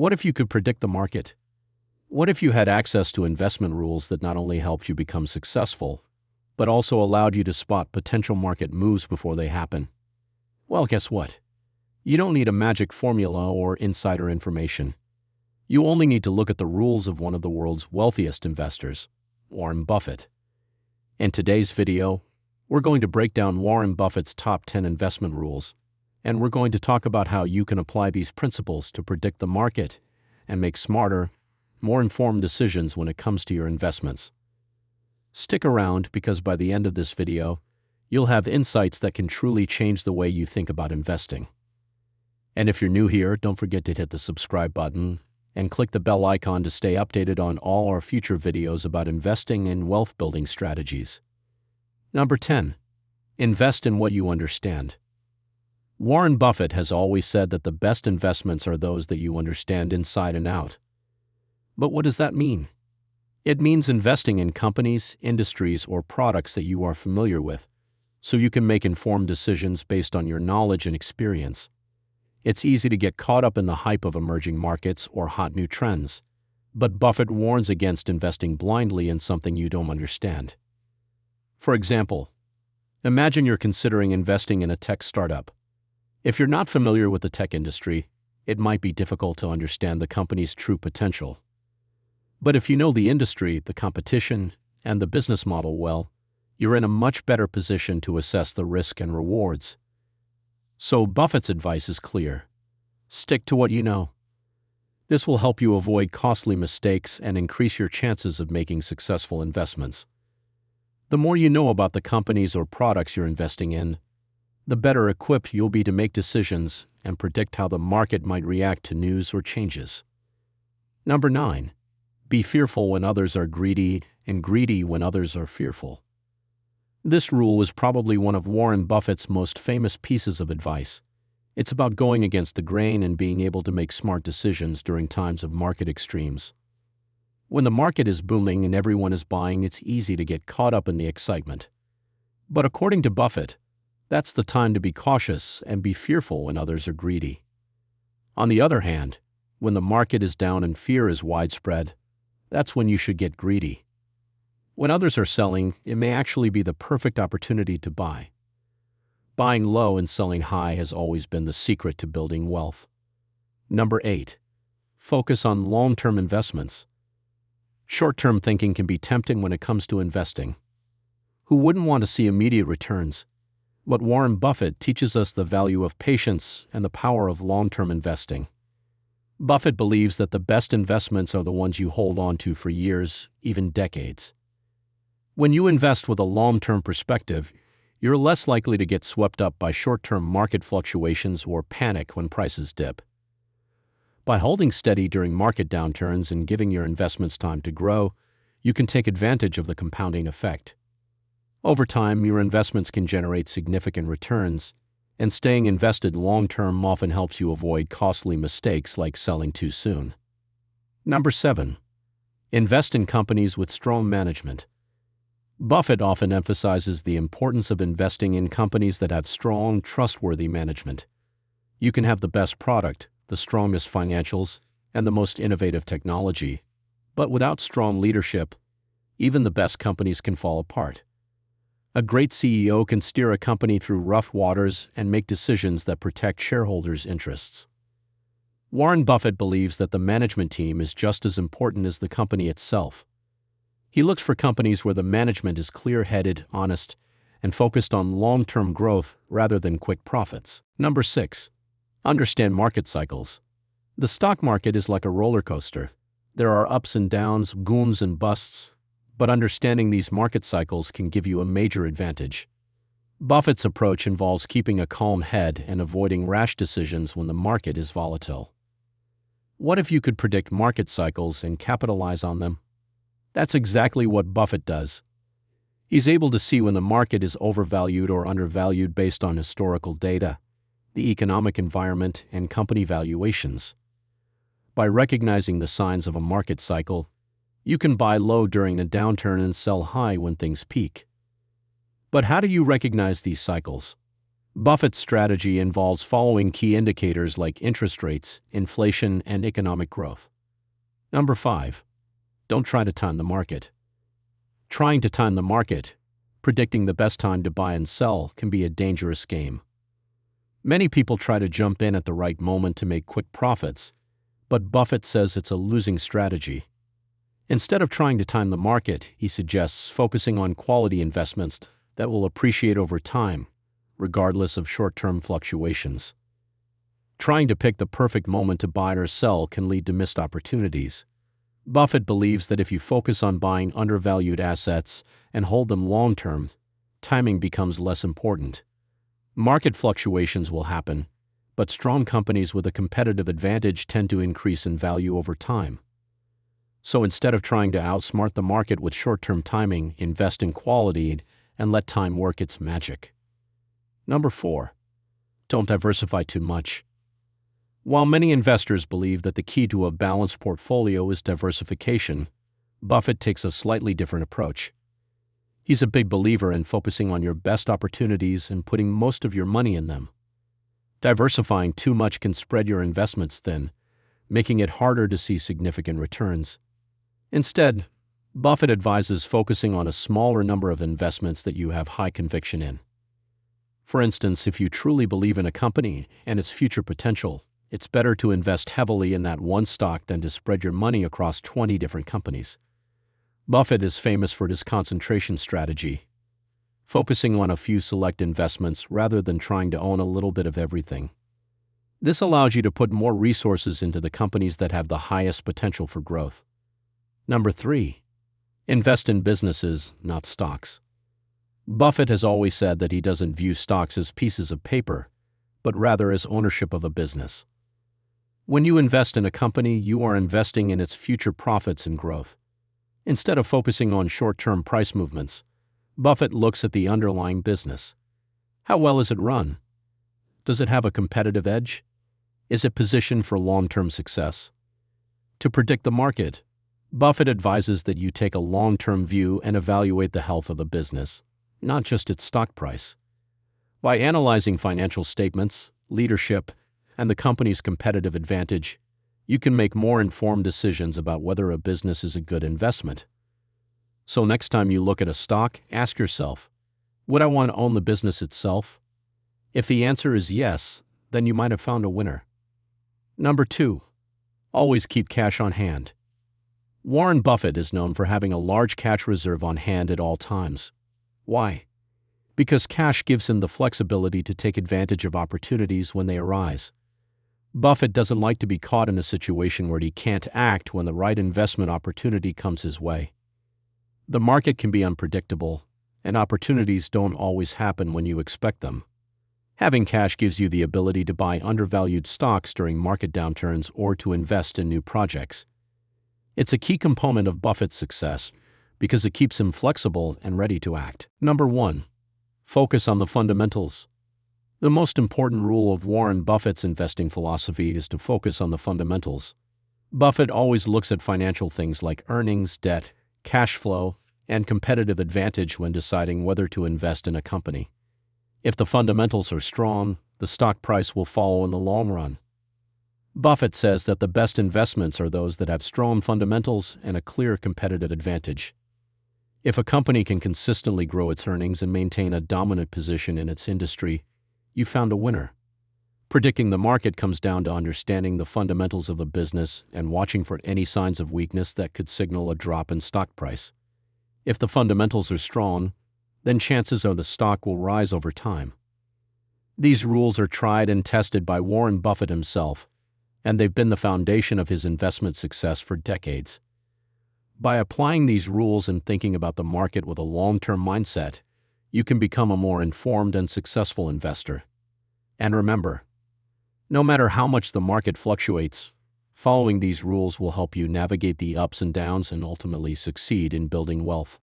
What if you could predict the market? What if you had access to investment rules that not only helped you become successful, but also allowed you to spot potential market moves before they happen? Well, guess what? You don't need a magic formula or insider information. You only need to look at the rules of one of the world's wealthiest investors, Warren Buffett. In today's video, we're going to break down Warren Buffett's top 10 investment rules, and we're going to talk about how you can apply these principles to predict the market and make smarter, more informed decisions when it comes to your investments. Stick around because by the end of this video, you'll have insights that can truly change the way you think about investing. And if you're new here, don't forget to hit the subscribe button and click the bell icon to stay updated on all our future videos about investing and wealth building strategies. Number 10. Invest in what you understand. Warren Buffett has always said that the best investments are those that you understand inside and out. But what does that mean? It means investing in companies, industries, or products that you are familiar with, so you can make informed decisions based on your knowledge and experience. It's easy to get caught up in the hype of emerging markets or hot new trends, but Buffett warns against investing blindly in something you don't understand. For example, imagine you're considering investing in a tech startup. If you're not familiar with the tech industry, it might be difficult to understand the company's true potential. But if you know the industry, the competition, and the business model well, you're in a much better position to assess the risk and rewards. So Buffett's advice is clear. Stick to what you know. This will help you avoid costly mistakes and increase your chances of making successful investments. The more you know about the companies or products you're investing in, the better equipped you'll be to make decisions and predict how the market might react to news or changes. Number 9. Be fearful when others are greedy and greedy when others are fearful. This rule is probably one of Warren Buffett's most famous pieces of advice. It's about going against the grain and being able to make smart decisions during times of market extremes. When the market is booming and everyone is buying, it's easy to get caught up in the excitement. But according to Buffett, that's the time to be cautious and be fearful when others are greedy. On the other hand, when the market is down and fear is widespread, that's when you should get greedy. When others are selling, it may actually be the perfect opportunity to buy. Buying low and selling high has always been the secret to building wealth. Number 8. Focus on long-term investments. Short-term thinking can be tempting when it comes to investing. Who wouldn't want to see immediate returns? But Warren Buffett teaches us the value of patience and the power of long-term investing. Buffett believes that the best investments are the ones you hold on to for years, even decades. When you invest with a long-term perspective, you're less likely to get swept up by short-term market fluctuations or panic when prices dip. By holding steady during market downturns and giving your investments time to grow, you can take advantage of the compounding effect. Over time, your investments can generate significant returns, and staying invested long-term often helps you avoid costly mistakes like selling too soon. Number 7. Invest in companies with strong management. Buffett often emphasizes the importance of investing in companies that have strong, trustworthy management. You can have the best product, the strongest financials, and the most innovative technology, but without strong leadership, even the best companies can fall apart. A great CEO can steer a company through rough waters and make decisions that protect shareholders' interests. Warren Buffett believes that the management team is just as important as the company itself. He looks for companies where the management is clear-headed, honest, and focused on long-term growth rather than quick profits. Number 6. Understand market cycles. The stock market is like a roller coaster. There are ups and downs, booms and busts, but understanding these market cycles can give you a major advantage. Buffett's approach involves keeping a calm head and avoiding rash decisions when the market is volatile. What if you could predict market cycles and capitalize on them? That's exactly what Buffett does. He's able to see when the market is overvalued or undervalued based on historical data, the economic environment, and company valuations. By recognizing the signs of a market cycle, you can buy low during a downturn and sell high when things peak. But how do you recognize these cycles? Buffett's strategy involves following key indicators like interest rates, inflation, and economic growth. Number 5. Don't try to time the market. Trying to time the market, predicting the best time to buy and sell, can be a dangerous game. Many people try to jump in at the right moment to make quick profits, but Buffett says it's a losing strategy. Instead of trying to time the market, he suggests focusing on quality investments that will appreciate over time, regardless of short-term fluctuations. Trying to pick the perfect moment to buy or sell can lead to missed opportunities. Buffett believes that if you focus on buying undervalued assets and hold them long-term, timing becomes less important. Market fluctuations will happen, but strong companies with a competitive advantage tend to increase in value over time. So instead of trying to outsmart the market with short-term timing, invest in quality and let time work its magic. Number 4. Don't diversify too much. While many investors believe that the key to a balanced portfolio is diversification, Buffett takes a slightly different approach. He's a big believer in focusing on your best opportunities and putting most of your money in them. Diversifying too much can spread your investments thin, making it harder to see significant returns. Instead, Buffett advises focusing on a smaller number of investments that you have high conviction in. For instance, if you truly believe in a company and its future potential, it's better to invest heavily in that one stock than to spread your money across 20 different companies. Buffett is famous for his concentration strategy, focusing on a few select investments rather than trying to own a little bit of everything. This allows you to put more resources into the companies that have the highest potential for growth. Number 3. Invest in businesses, not stocks. Buffett has always said that he doesn't view stocks as pieces of paper, but rather as ownership of a business. When you invest in a company, you are investing in its future profits and growth. Instead of focusing on short-term price movements, Buffett looks at the underlying business. How well is it run? Does it have a competitive edge? Is it positioned for long-term success? To predict the market, Buffett advises that you take a long-term view and evaluate the health of the business, not just its stock price. By analyzing financial statements, leadership, and the company's competitive advantage, you can make more informed decisions about whether a business is a good investment. So next time you look at a stock, ask yourself, would I want to own the business itself? If the answer is yes, then you might have found a winner. Number 2. Always keep cash on hand. Warren Buffett is known for having a large cash reserve on hand at all times. Why? Because cash gives him the flexibility to take advantage of opportunities when they arise. Buffett doesn't like to be caught in a situation where he can't act when the right investment opportunity comes his way. The market can be unpredictable, and opportunities don't always happen when you expect them. Having cash gives you the ability to buy undervalued stocks during market downturns or to invest in new projects. It's a key component of Buffett's success because it keeps him flexible and ready to act. Number 1. Focus on the fundamentals. The most important rule of Warren Buffett's investing philosophy is to focus on the fundamentals. Buffett always looks at financial things like earnings, debt, cash flow, and competitive advantage when deciding whether to invest in a company. If the fundamentals are strong, the stock price will follow in the long run. Buffett says that the best investments are those that have strong fundamentals and a clear competitive advantage. If a company can consistently grow its earnings and maintain a dominant position in its industry, you found a winner. Predicting the market comes down to understanding the fundamentals of the business and watching for any signs of weakness that could signal a drop in stock price. If the fundamentals are strong, then chances are the stock will rise over time. These rules are tried and tested by Warren Buffett himself, and they've been the foundation of his investment success for decades. By applying these rules and thinking about the market with a long-term mindset, you can become a more informed and successful investor. And remember, no matter how much the market fluctuates, following these rules will help you navigate the ups and downs and ultimately succeed in building wealth.